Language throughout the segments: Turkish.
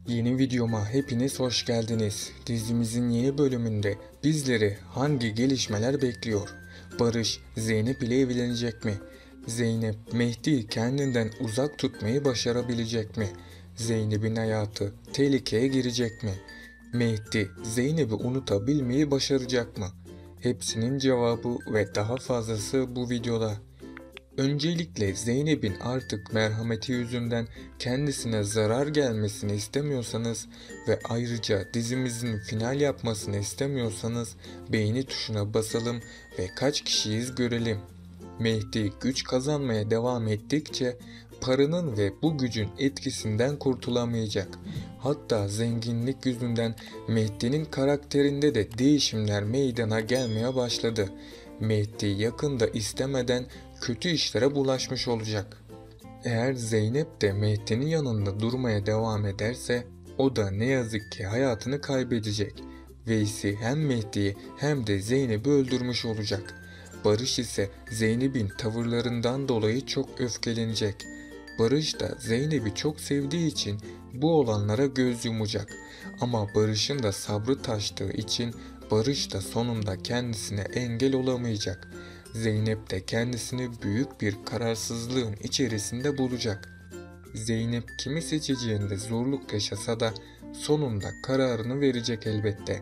Yeni videoma hepiniz hoş geldiniz. Dizimizin yeni bölümünde bizleri hangi gelişmeler bekliyor? Barış, Zeynep ile evlenecek mi? Zeynep, Mehdi'yi kendinden uzak tutmayı başarabilecek mi? Zeynep'in hayatı tehlikeye girecek mi? Mehdi, Zeynep'i unutabilmeyi başaracak mı? Hepsinin cevabı ve daha fazlası bu videoda. Öncelikle Zeynep'in artık merhameti yüzünden kendisine zarar gelmesini istemiyorsanız ve ayrıca dizimizin final yapmasını istemiyorsanız beğeni tuşuna basalım ve kaç kişiyiz görelim. Mehdi güç kazanmaya devam ettikçe paranın ve bu gücün etkisinden kurtulamayacak. Hatta zenginlik yüzünden Mehdi'nin karakterinde de değişimler meydana gelmeye başladı. Mehdi yakında istemeden kötü işlere bulaşmış olacak. Eğer Zeynep de Mehdi'nin yanında durmaya devam ederse o da ne yazık ki hayatını kaybedecek. Veysi hem Mehdi'yi hem de Zeynep'i öldürmüş olacak. Barış ise Zeynep'in tavırlarından dolayı çok öfkelenecek. Barış da Zeynep'i çok sevdiği için bu olanlara göz yumacak. Ama Barış'ın da sabrı taştığı için Barış da sonunda kendisine engel olamayacak. Zeynep de kendisini büyük bir kararsızlığın içerisinde bulacak. Zeynep kimi seçeceğinde zorluk yaşasa da sonunda kararını verecek elbette.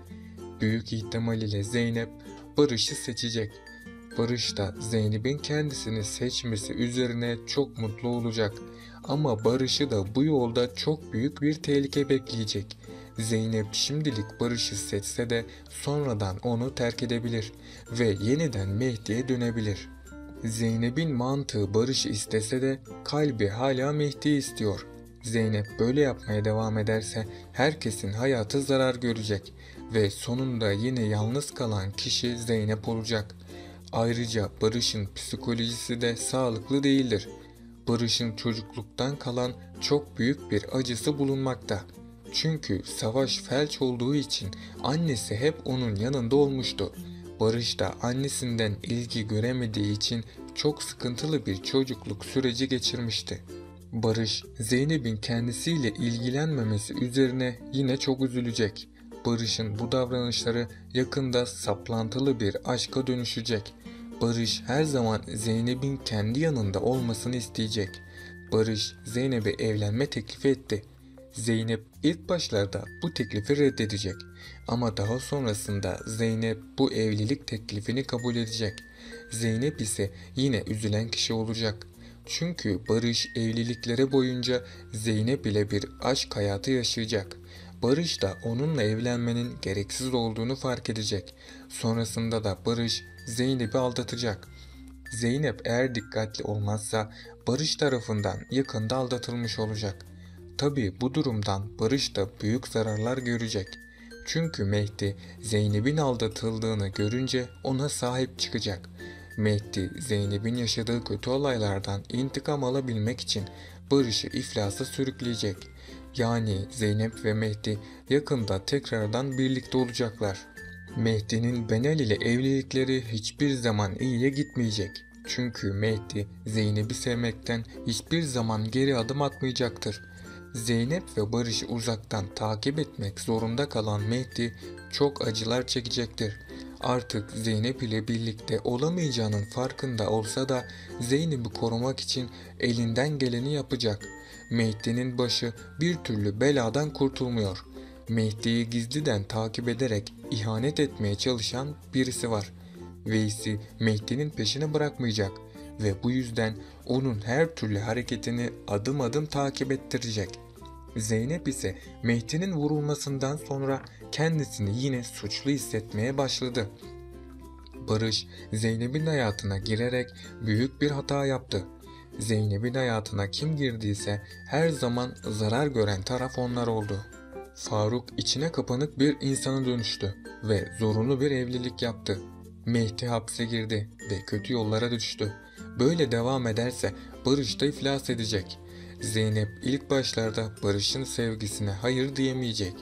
Büyük ihtimal ile Zeynep Barış'ı seçecek. Barış da Zeynep'in kendisini seçmesi üzerine çok mutlu olacak. Ama Barış'ı da bu yolda çok büyük bir tehlike bekleyecek. Zeynep şimdilik Barış'ı seçse de sonradan onu terk edebilir ve yeniden Mehdi'ye dönebilir. Zeynep'in mantığı Barış'ı istese de kalbi hala Mehdi'yi istiyor. Zeynep böyle yapmaya devam ederse herkesin hayatı zarar görecek ve sonunda yine yalnız kalan kişi Zeynep olacak. Ayrıca Barış'ın psikolojisi de sağlıklı değildir. Barış'ın çocukluktan kalan çok büyük bir acısı bulunmakta. Çünkü Savaş felç olduğu için annesi hep onun yanında olmuştu. Barış da annesinden ilgi göremediği için çok sıkıntılı bir çocukluk süreci geçirmişti. Barış, Zeynep'in kendisiyle ilgilenmemesi üzerine yine çok üzülecek. Barış'ın bu davranışları yakında saplantılı bir aşka dönüşecek. Barış her zaman Zeynep'in kendi yanında olmasını isteyecek. Barış, Zeynep'e evlenme teklifi etti. Zeynep ilk başlarda bu teklifi reddedecek ama daha sonrasında Zeynep bu evlilik teklifini kabul edecek. Zeynep ise yine üzülen kişi olacak. Çünkü Barış evliliklere boyunca Zeynep ile bir aşk hayatı yaşayacak. Barış da onunla evlenmenin gereksiz olduğunu fark edecek. Sonrasında da Barış Zeynep'i aldatacak. Zeynep eğer dikkatli olmazsa Barış tarafından yakında aldatılmış olacak. Tabii bu durumdan Barış da büyük zararlar görecek. Çünkü Mehdi Zeynep'in aldatıldığını görünce ona sahip çıkacak. Mehdi Zeynep'in yaşadığı kötü olaylardan intikam alabilmek için Barış'ı iflasa sürükleyecek. Yani Zeynep ve Mehdi yakında tekrardan birlikte olacaklar. Mehdi'nin Benel ile evlilikleri hiçbir zaman iyiye gitmeyecek. Çünkü Mehdi Zeynep'i sevmekten hiçbir zaman geri adım atmayacaktır. Zeynep ve Barış'ı uzaktan takip etmek zorunda kalan Mehdi çok acılar çekecektir. Artık Zeynep ile birlikte olamayacağının farkında olsa da Zeynep'i korumak için elinden geleni yapacak. Mehdi'nin başı bir türlü beladan kurtulmuyor. Mehdi'yi gizliden takip ederek ihanet etmeye çalışan birisi var. Veysi Mehdi'nin peşini bırakmayacak ve bu yüzden onun her türlü hareketini adım adım takip ettirecek. Zeynep ise Mehdi'nin vurulmasından sonra kendisini yine suçlu hissetmeye başladı. Barış, Zeynep'in hayatına girerek büyük bir hata yaptı. Zeynep'in hayatına kim girdiyse her zaman zarar gören taraf onlar oldu. Faruk içine kapanık bir insana dönüştü ve zorunlu bir evlilik yaptı. Mehdi hapse girdi ve kötü yollara düştü. Böyle devam ederse Barış da iflas edecek. Zeynep ilk başlarda Barış'ın sevgisine hayır diyemeyecek.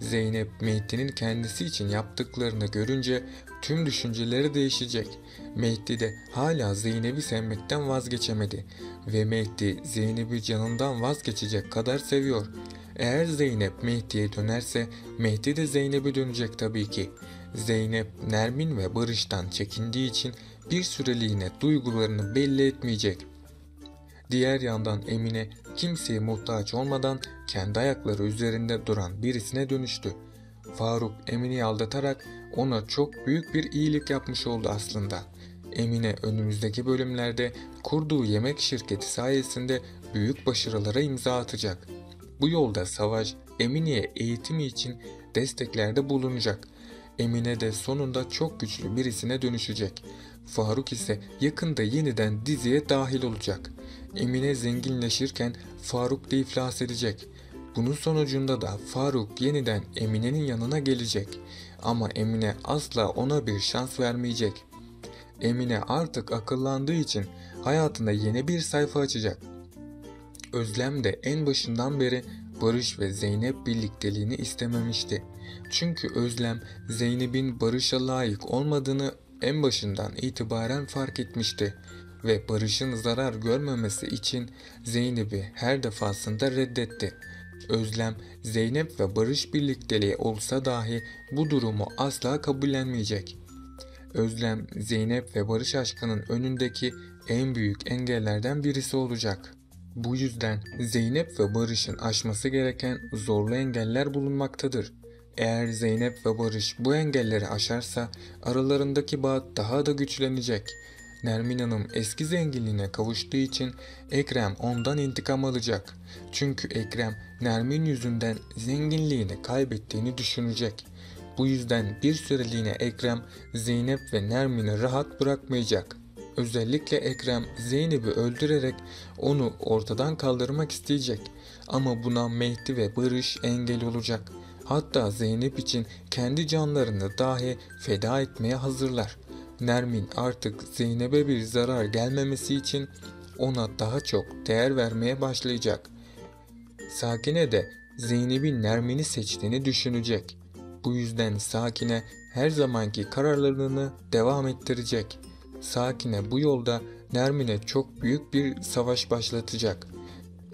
Zeynep Mehdi'nin kendisi için yaptıklarını görünce tüm düşünceleri değişecek. Mehdi de hala Zeynep'i sevmekten vazgeçemedi ve Mehdi Zeynep'i canından vazgeçecek kadar seviyor. Eğer Zeynep Mehdi'ye dönerse Mehdi de Zeynep'e dönecek tabii ki. Zeynep, Nermin ve Barış'tan çekindiği için bir süreliğine duygularını belli etmeyecek. Diğer yandan Emine kimseye muhtaç olmadan kendi ayakları üzerinde duran birisine dönüştü. Faruk Emine'yi aldatarak ona çok büyük bir iyilik yapmış oldu aslında. Emine önümüzdeki bölümlerde kurduğu yemek şirketi sayesinde büyük başarılara imza atacak. Bu yolda Savaş Emine'ye eğitimi için desteklerde bulunacak. Emine de sonunda çok güçlü birisine dönüşecek. Faruk ise yakında yeniden diziye dahil olacak. Emine zenginleşirken Faruk da iflas edecek. Bunun sonucunda da Faruk yeniden Emine'nin yanına gelecek. Ama Emine asla ona bir şans vermeyecek. Emine artık akıllandığı için hayatında yeni bir sayfa açacak. Özlem de en başından beri Barış ve Zeynep birlikteliğini istememişti. Çünkü Özlem Zeynep'in Barış'a layık olmadığını en başından itibaren fark etmişti ve Barış'ın zarar görmemesi için Zeynep'i her defasında reddetti. Özlem, Zeynep ve Barış birlikteliği olsa dahi bu durumu asla kabullenmeyecek. Özlem, Zeynep ve Barış aşkının önündeki en büyük engellerden birisi olacak. Bu yüzden Zeynep ve Barış'ın aşması gereken zorlu engeller bulunmaktadır. Eğer Zeynep ve Barış bu engelleri aşarsa aralarındaki bağ daha da güçlenecek. Nermin Hanım eski zenginliğine kavuştuğu için Ekrem ondan intikam alacak. Çünkü Ekrem Nermin yüzünden zenginliğini kaybettiğini düşünecek. Bu yüzden bir süreliğine Ekrem Zeynep ve Nermin'i rahat bırakmayacak. Özellikle Ekrem Zeynep'i öldürerek onu ortadan kaldırmak isteyecek. Ama buna Mehdi ve Barış engel olacak. Hatta Zeynep için kendi canlarını dahi feda etmeye hazırlar. Nermin artık Zeynep'e bir zarar gelmemesi için ona daha çok değer vermeye başlayacak. Sakine de Zeynep'in Nermin'i seçtiğini düşünecek. Bu yüzden Sakine her zamanki kararlılığını devam ettirecek. Sakine bu yolda Nermin'e çok büyük bir savaş başlatacak.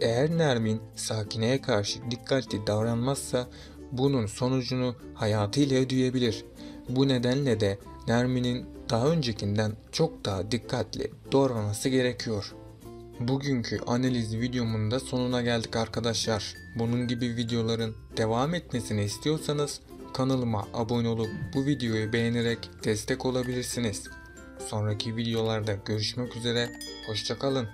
Eğer Nermin Sakine'ye karşı dikkatli davranmazsa bunun sonucunu hayatıyla ödeyebilir. Bu nedenle de Nermin'in daha öncekinden çok daha dikkatli davranması gerekiyor. Bugünkü analiz videomun da sonuna geldik arkadaşlar. Bunun gibi videoların devam etmesini istiyorsanız kanalıma abone olup bu videoyu beğenerek destek olabilirsiniz. Sonraki videolarda görüşmek üzere, hoşça kalın.